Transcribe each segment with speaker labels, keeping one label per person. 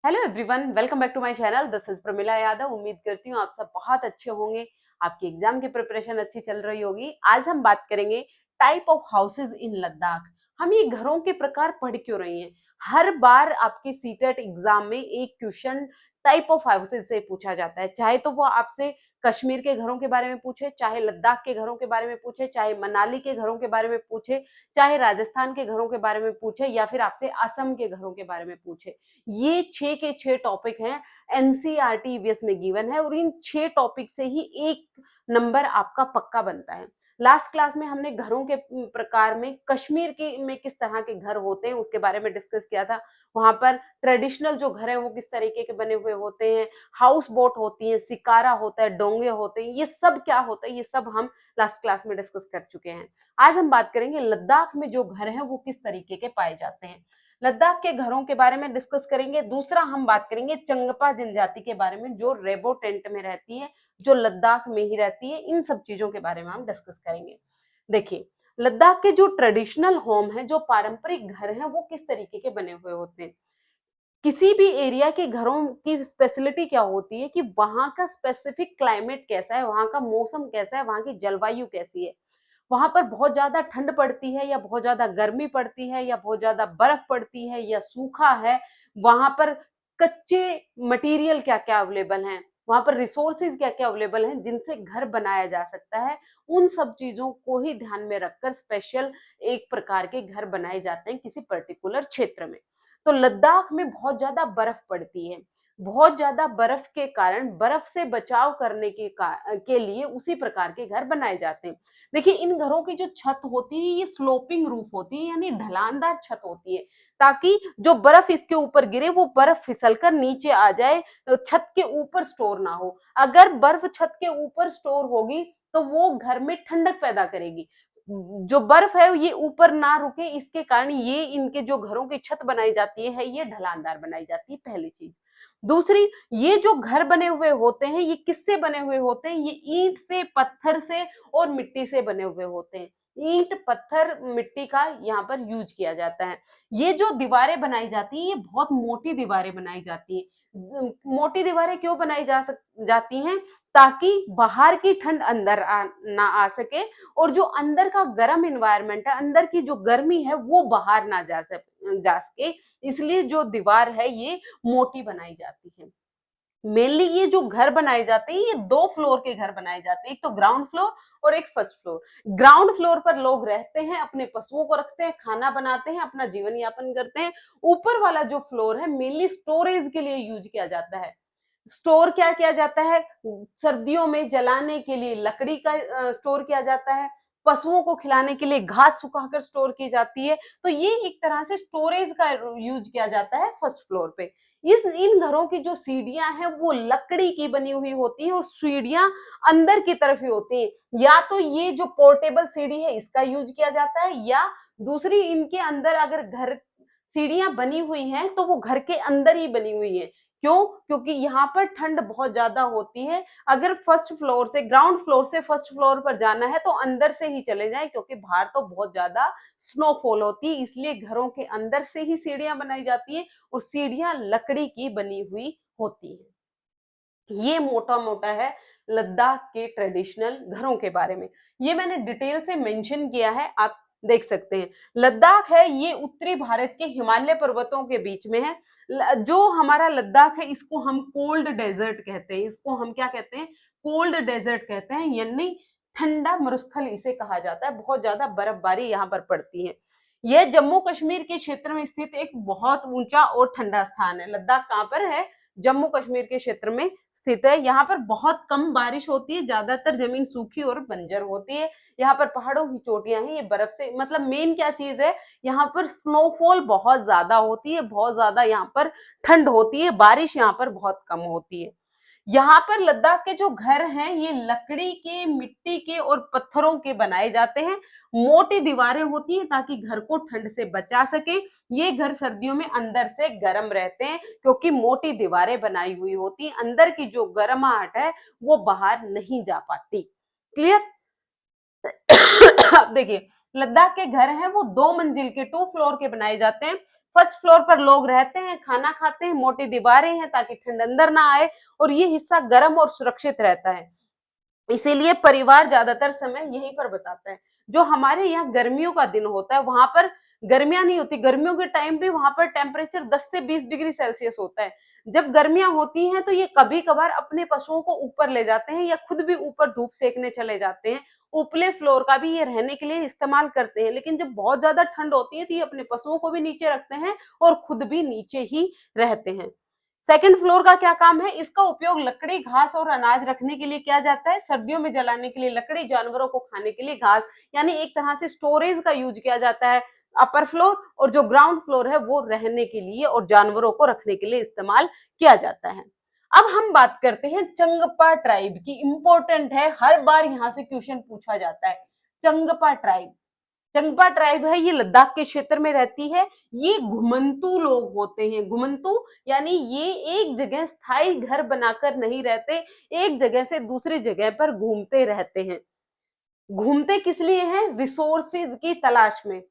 Speaker 1: Hello everyone, welcome back to my channel. This is Pramila Yadav. उम्मीद करती हूँ आप सब बहुत अच्छे होंगे। आपकी एग्जाम की प्रिपरेशन अच्छी चल रही होगी। आज हम बात करेंगे type of houses in Ladakh. हम ये घरों के प्रकार पढ़ क्यों रहे हैं। हर बार आपके सीटेट एग्जाम में एक क्वेश्चन टाइप ऑफ हाउसेज से पूछा जाता है, चाहे तो वो आपसे कश्मीर के घरों के बारे में पूछे, चाहे लद्दाख के घरों के बारे में पूछे, चाहे मनाली के घरों के बारे में पूछे, चाहे राजस्थान के घरों के बारे में पूछे, या फिर आपसे असम के घरों के बारे में पूछे। ये 6 के 6 टॉपिक हैं, एनसीईआरटी ईवीएस में गिवन है और इन 6 टॉपिक से ही एक नंबर आपका पक्का बनता है। लास्ट क्लास में हमने घरों के प्रकार में कश्मीर के में किस तरह के घर होते हैं उसके बारे में डिस्कस किया था। वहां पर ट्रेडिशनल जो घर है वो किस तरीके के बने हुए होते हैं, हाउस बोट होती है, सिकारा होता है, डोंगे होते हैं, ये सब क्या होता है, ये सब हम लास्ट क्लास में डिस्कस कर चुके हैं। आज हम बात करेंगे लद्दाख में जो घर है वो किस तरीके के पाए जाते हैं। लद्दाख के घरों के बारे में डिस्कस करेंगे। दूसरा हम बात करेंगे चंगपा जनजाति के बारे में जो रेबो टेंट में रहती है, जो लद्दाख में ही रहती है। इन सब चीजों के बारे में हम डिस्कस करेंगे। देखिए, लद्दाख के जो ट्रेडिशनल होम है, जो पारंपरिक घर हैं, वो किस तरीके के बने हुए होते हैं। किसी भी एरिया के घरों की स्पेशलिटी क्या होती है कि वहां का स्पेसिफिक क्लाइमेट कैसा है, वहां का मौसम कैसा है, वहां की जलवायु कैसी है। वहां पर बहुत ज्यादा ठंड पड़ती है या बहुत ज्यादा गर्मी पड़ती है या बहुत ज्यादा बर्फ पड़ती है या सूखा है। वहां पर कच्चे मटेरियल क्या क्या अवेलेबल हैं, वहां पर रिसोर्सेज क्या क्या अवेलेबल हैं जिनसे घर बनाया जा सकता है। उन सब चीजों को ही ध्यान में रखकर स्पेशल एक प्रकार के घर बनाए जाते हैं किसी पर्टिकुलर क्षेत्र में। तो लद्दाख में बहुत ज्यादा बर्फ पड़ती है। बहुत ज्यादा बर्फ के कारण बर्फ से बचाव करने के लिए उसी प्रकार के घर बनाए जाते हैं। देखिए, इन घरों की जो छत होती है ये स्लोपिंग रूफ होती है, यानी ढलानदार छत होती है, ताकि जो बर्फ इसके ऊपर गिरे वो बर्फ फिसलकर नीचे आ जाए, छत के ऊपर स्टोर ना हो। अगर बर्फ छत के ऊपर स्टोर होगी तो वो घर में ठंडक पैदा करेगी। जो बर्फ है ये ऊपर ना रुके, इसके कारण ये इनके जो घरों की छत बनाई जाती है ये ढलानदार बनाई जाती है, पहली चीज। दूसरी, ये जो घर बने हुए होते हैं ये किससे बने हुए होते हैं, ये ईंट से, पत्थर से और मिट्टी से बने हुए होते हैं। ईंट, पत्थर, मिट्टी का यहाँ पर यूज किया जाता है। ये जो दीवारें बनाई जाती हैं ये बहुत मोटी दीवारें बनाई जाती हैं। मोटी दीवारें क्यों बनाई जाती हैं, ताकि बाहर की ठंड अंदर ना आ सके और जो अंदर का गर्म इन्वायरमेंट है, अंदर की जो गर्मी है वो बाहर ना जा सके। इसलिए जो दीवार है ये मोटी बनाई जाती है। मेनली ये जो घर बनाए जाते हैं ये 2 फ्लोर के घर बनाए जाते हैं, एक तो ग्राउंड फ्लोर और एक फर्स्ट फ्लोर। ग्राउंड फ्लोर पर लोग रहते हैं, अपने पशुओं को रखते हैं, खाना बनाते हैं, अपना जीवन यापन करते हैं। ऊपर वाला जो फ्लोर है मेनली स्टोरेज के लिए यूज किया जाता है। स्टोर क्या किया जाता है, सर्दियों में जलाने के लिए लकड़ी का स्टोर किया जाता है, पशुओं को खिलाने के लिए घास सुखाकर स्टोर की जाती है। तो ये एक तरह से स्टोरेज का यूज किया जाता है फर्स्ट फ्लोर पे। इस इन घरों की जो सीढ़ियां हैं वो लकड़ी की बनी हुई होती है और सीढ़ियां अंदर की तरफ ही होती है। या तो ये जो पोर्टेबल सीढ़ी है इसका यूज किया जाता है, या दूसरी इनके अंदर अगर घर सीढ़ियां बनी हुई हैं तो वो घर के अंदर ही बनी हुई है। क्यों? क्योंकि यहाँ पर ठंड बहुत ज्यादा होती है। अगर फर्स्ट फ्लोर से, ग्राउंड फ्लोर से फर्स्ट फ्लोर पर जाना है तो अंदर से ही चले जाएं, क्योंकि बाहर तो बहुत ज्यादा स्नोफॉल होती है। इसलिए घरों के अंदर से ही सीढ़ियां बनाई जाती है और सीढ़ियां लकड़ी की बनी हुई होती है। ये मोटा मोटा है लद्दाख के ट्रेडिशनल घरों के बारे में। ये मैंने डिटेल से मेंशन किया है, आप देख सकते हैं। लद्दाख है ये उत्तरी भारत के हिमालय पर्वतों के बीच में है। जो हमारा लद्दाख है इसको हम कोल्ड डेजर्ट कहते हैं। इसको हम क्या कहते हैं, कोल्ड डेजर्ट कहते हैं, यानी ठंडा मरुस्थल इसे कहा जाता है। बहुत ज्यादा बर्फबारी यहाँ पर पड़ती है। यह जम्मू कश्मीर के क्षेत्र में स्थित एक बहुत ऊंचा और ठंडा स्थान है। लद्दाख कहाँ पर है, जम्मू कश्मीर के क्षेत्र में स्थित है। यहाँ पर बहुत कम बारिश होती है, ज्यादातर जमीन सूखी और बंजर होती है। यहाँ पर पहाड़ों की चोटियां हैं, ये बर्फ से, मतलब मेन क्या चीज है, यहाँ पर स्नोफॉल बहुत ज्यादा होती है, बहुत ज्यादा यहाँ पर ठंड होती है, बारिश यहाँ पर बहुत कम होती है। यहाँ पर लद्दाख के जो घर हैं ये लकड़ी के, मिट्टी के और पत्थरों के बनाए जाते हैं। मोटी दीवारें होती हैं ताकि घर को ठंड से बचा सके। ये घर सर्दियों में अंदर से गर्म रहते हैं क्योंकि मोटी दीवारें बनाई हुई होती हैं, अंदर की जो गर्माहट है वो बाहर नहीं जा पाती। क्लियर? अब देखिए, लद्दाख के घर हैं वो 2 मंजिल के, 2 फ्लोर के बनाए जाते हैं। फर्स्ट फ्लोर पर लोग रहते हैं, खाना खाते हैं, मोटी दीवारें हैं ताकि ठंड अंदर ना आए और ये हिस्सा गर्म और सुरक्षित रहता है। इसीलिए परिवार ज्यादातर समय यहीं पर बिताता है। जो हमारे यहाँ गर्मियों का दिन होता है, वहां पर गर्मियां नहीं होती। गर्मियों के टाइम भी वहां पर टेम्परेचर 10 से 20 डिग्री सेल्सियस होता है। जब गर्मियां होती हैं तो ये कभी कभार अपने पशुओं को ऊपर ले जाते हैं या खुद भी ऊपर धूप सेकने चले जाते हैं। उपले फ्लोर का भी ये रहने के लिए इस्तेमाल करते हैं। लेकिन जब बहुत ज्यादा ठंड होती है तो ये अपने पशुओं को भी नीचे रखते हैं और खुद भी नीचे ही रहते हैं। सेकंड फ्लोर का क्या काम है? इसका उपयोग लकड़ी, घास और अनाज रखने के लिए किया जाता है। सर्दियों में जलाने के लिए लकड़ी, जानवरों को खाने के लिए घास, यानी एक तरह से स्टोरेज का यूज किया जाता है। अपर फ्लोर और जो ग्राउंड फ्लोर है वो रहने के लिए और जानवरों को रखने के लिए इस्तेमाल किया जाता है। अब हम बात करते हैं चंगपा ट्राइब की। इंपॉर्टेंट है, हर बार यहाँ से क्वेश्चन पूछा जाता है। चंगपा ट्राइब, चंगपा ट्राइब है, ये लद्दाख के क्षेत्र में रहती है। ये घुमंतू लोग होते हैं। घुमंतू यानी ये एक जगह स्थायी घर बनाकर नहीं रहते, एक जगह से दूसरी जगह पर घूमते रहते हैं। घूमते किस लिए हैं? रिसोर्सेज की तलाश में।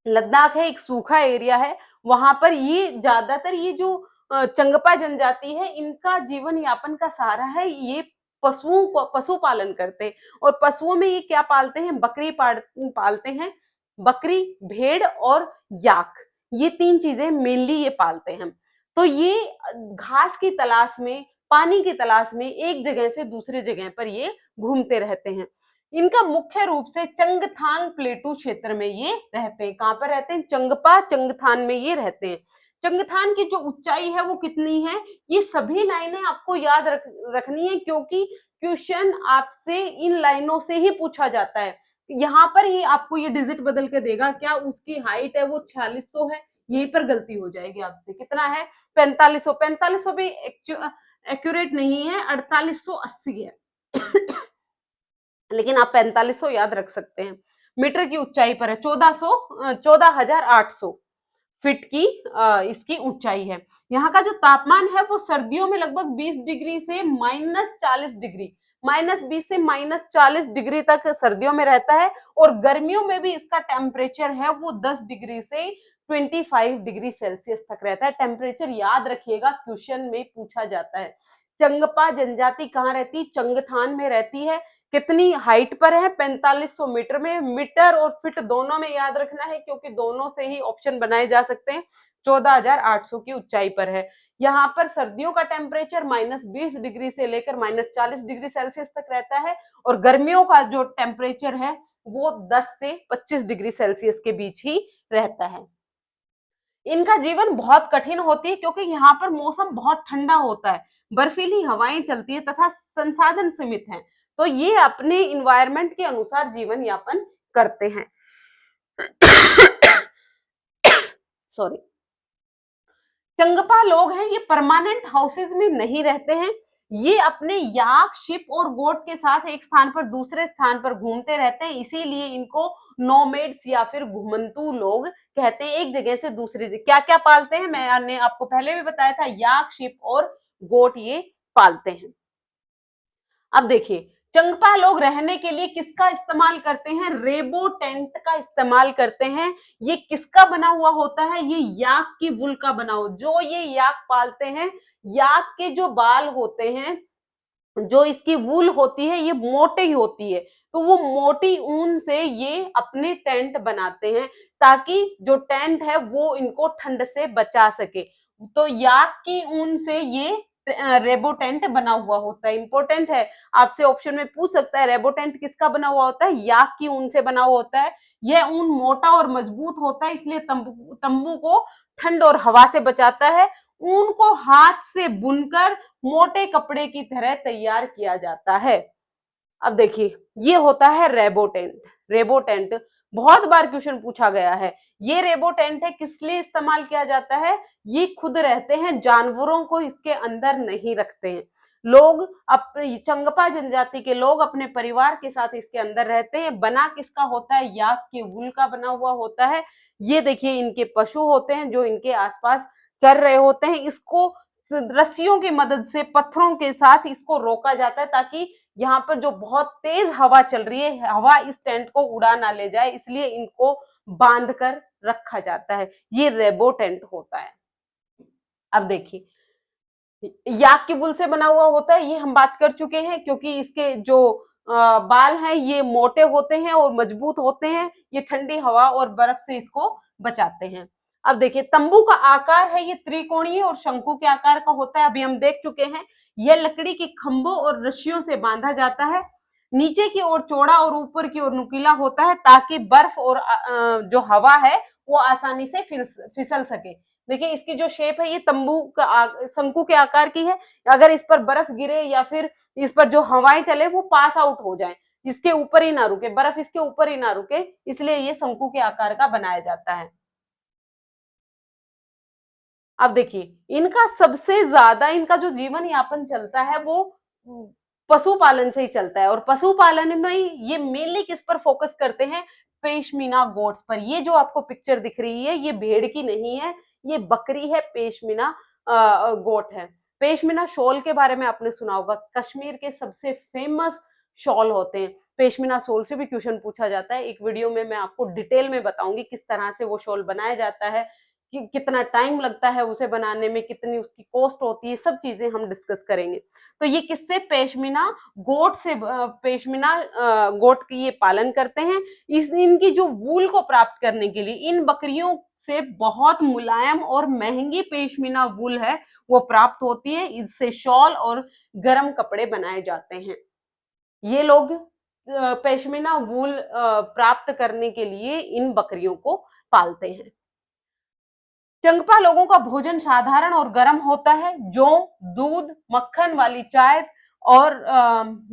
Speaker 1: लद्दाख है, एक सूखा एरिया है, वहां पर ये ज्यादातर ये जो चंगपा जनजाति है, इनका जीवन यापन का सहारा है ये पशुओं को, पशुपालन करते हैं। और पशुओं में ये क्या पालते हैं? बकरी पालते हैं। बकरी, भेड़ और याक, ये तीन चीजें मेनली ये पालते हैं। तो ये घास की तलाश में, पानी की तलाश में एक जगह से दूसरी जगह पर ये घूमते रहते हैं। इनका मुख्य रूप से चंगथांग प्लेटू क्षेत्र में ये रहते हैं। कहां पर रहते हैं? चंगपा, चंगथान में ये रहते हैं। चंगथान की जो ऊंचाई है वो कितनी है? ये सभी लाइनें आपको याद रखनी है, क्योंकि क्वेश्चन आपसे इन लाइनों से ही पूछा जाता है। यहाँ पर ही आपको ये डिजिट बदल के देगा, क्या उसकी हाइट है वो 4600 है, यहीं पर गलती हो जाएगी आपसे। कितना है? 4500। 4500 भी एक्यूरेट नहीं है, 4880 है। लेकिन आप 4500 याद रख सकते हैं। मीटर की ऊंचाई पर है, 14,800 फीट की इसकी ऊंचाई है। यहाँ का जो तापमान है वो सर्दियों में लगभग 20 डिग्री से -40 डिग्री, -20 से -40 डिग्री तक सर्दियों में रहता है। और गर्मियों में भी इसका टेम्परेचर है वो 10 डिग्री से 25 डिग्री सेल्सियस तक रहता है। टेम्परेचर याद रखिएगा, क्वेश्चन में पूछा जाता है। चंगपा जनजाति कहाँ रहती है? चंगथान में रहती है। कितनी हाइट पर है? 4500 मीटर में। मीटर और फीट दोनों में याद रखना है, क्योंकि दोनों से ही ऑप्शन बनाए जा सकते हैं। 14,800 की ऊंचाई पर है। यहाँ पर सर्दियों का टेम्परेचर -20 डिग्री से लेकर -40 डिग्री सेल्सियस तक रहता है। और गर्मियों का जो टेम्परेचर है वो 10 से 25 डिग्री सेल्सियस के बीच ही रहता है। इनका जीवन बहुत कठिन होती है, क्योंकि यहाँ पर मौसम बहुत ठंडा होता है, बर्फीली हवाएं चलती है तथा संसाधन सीमित हैं। तो ये अपने इन्वायरमेंट के अनुसार जीवन यापन करते हैं। सॉरी। चंगपा लोग हैं, ये परमानेंट हाउसेज में नहीं रहते हैं। ये अपने याक, शिप और गोट के साथ एक स्थान पर दूसरे स्थान पर घूमते रहते हैं। इसीलिए इनको नोमेड्स या फिर घुमंतू लोग कहते हैं। एक जगह से दूसरी जगह क्या क्या पालते हैं, मैंने आपको पहले भी बताया था, याक, शिप और गोट ये पालते हैं। अब देखिए, चंगपा लोग रहने के लिए किसका इस्तेमाल करते हैं? रेबो टेंट का इस्तेमाल करते हैं। ये किसका बना हुआ होता है? ये याक की वुल का बना हुआ। जो ये याक पालते हैं, याक के जो बाल होते हैं, जो इसकी वूल होती है, ये मोटी होती है। तो वो मोटी ऊन से ये अपने टेंट बनाते हैं, ताकि जो टेंट है वो इनको ठंड से बचा सके। तो याक की ऊन से ये रेबो टेंट बना हुआ होता है। इंपॉर्टेंट है, आपसे ऑप्शन में पूछ सकता है रेबो टेंट किसका बना हुआ होता है? याक की ऊन से बना हुआ होता है। यह ऊन मोटा और मजबूत होता है, इसलिए तंबू को ठंड और हवा से बचाता है। ऊन को हाथ से बुनकर मोटे कपड़े की तरह तैयार किया जाता है। अब देखिए, ये होता है रेबो टेंट। रेबो टेंट बहुत बार क्वेश्चन पूछा गया है। ये रेबो टेंट है, किस लिए इस्तेमाल किया जाता है? ये खुद रहते हैं, जानवरों को इसके अंदर नहीं रखते हैं। लोग अपने चंगपा जनजाति के लोग अपने परिवार के साथ इसके अंदर रहते हैं। बना किसका होता है? याक के वूल का बना हुआ होता है। ये देखिए, इनके पशु होते हैं जो इनके आसपास चल रहे होते हैं। इसको रस्सियों की मदद से, पत्थरों के साथ इसको रोका जाता है, ताकि यहाँ पर जो बहुत तेज हवा चल रही है, हवा इस टेंट को उड़ा ना ले जाए, इसलिए इनको बांध कर रखा जाता है, ये रेबो टेंट होता है। अब देखिए, याक के वूल से बना हुआ होता है, ये हम बात कर चुके हैं, क्योंकि इसके जो बाल हैं ये मोटे होते हैं और मजबूत होते हैं, ये ठंडी हवा और बर्फ से इसको बचाते हैं। अब देखिए, तंबू का आकार है ये त्रिकोणीय और शंकु के आकार का होता है, अभी हम देख चुके हैं। यह लकड़ी के खंभों और रस्सियों से बांधा जाता है, नीचे की ओर चौड़ा और ऊपर की ओर नुकीला होता है, ताकि बर्फ और जो हवा है वो आसानी से फिसल सके। देखिए, इसकी जो शेप है ये तंबू का शंकु के आकार की है। अगर इस पर बर्फ गिरे या फिर इस पर जो हवाएं चले वो पास आउट हो जाए, इसके ऊपर ही ना रुके, बर्फ इसके ऊपर ही ना रुके, इसलिए ये शंकु के आकार का बनाया जाता है। अब देखिए, इनका सबसे ज्यादा इनका जो जीवन यापन चलता है वो पशुपालन से ही चलता है, और पशुपालन में ये मेनली किस पर फोकस करते हैं? पेशमीना गोट्स पर। ये जो आपको पिक्चर दिख रही है ये भेड़ की नहीं है, ये बकरी है, पेशमीना गोट है। पेशमीना शॉल के बारे में आपने सुना होगा, कश्मीर के सबसे फेमस शॉल होते हैं। पेशमीना शॉल से भी क्वेश्चन पूछा जाता है, एक वीडियो में मैं आपको डिटेल में बताऊंगी किस तरह से वो शॉल बनाया जाता है, कि कितना टाइम लगता है उसे बनाने में, कितनी उसकी कॉस्ट होती है, सब चीजें हम डिस्कस करेंगे। तो ये किससे? पेशमीना गोट से, पेशमीना गोट की ये पालन करते हैं। इस इनकी जो वूल को प्राप्त करने के लिए इन बकरियों से बहुत मुलायम और महंगी पेशमीना वूल है वो प्राप्त होती है, इससे शॉल और गर्म कपड़े बनाए जाते हैं। ये लोग पेशमीना वूल प्राप्त करने के लिए इन बकरियों को पालते हैं। चंगपा लोगों का भोजन साधारण और गर्म होता है, जौ, दूध, मक्खन वाली चाय और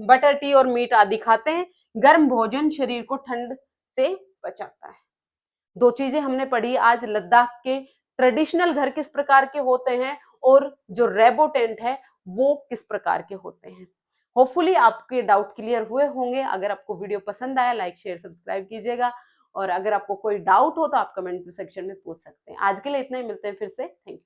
Speaker 1: बटर टी और मीट आदि खाते हैं। गर्म भोजन शरीर को ठंड से बचाता है। दो चीजें हमने पढ़ी आज, लद्दाख के ट्रेडिशनल घर किस प्रकार के होते हैं और जो रेबो टेंट है वो किस प्रकार के होते हैं। होपफुली आपके डाउट क्लियर हुए होंगे। अगर आपको वीडियो पसंद आया, लाइक शेयर सब्सक्राइब कीजिएगा, और अगर आपको कोई डाउट हो तो आप कमेंट सेक्शन में पूछ सकते हैं। आज के लिए इतना ही, मिलते हैं फिर से। Thank you.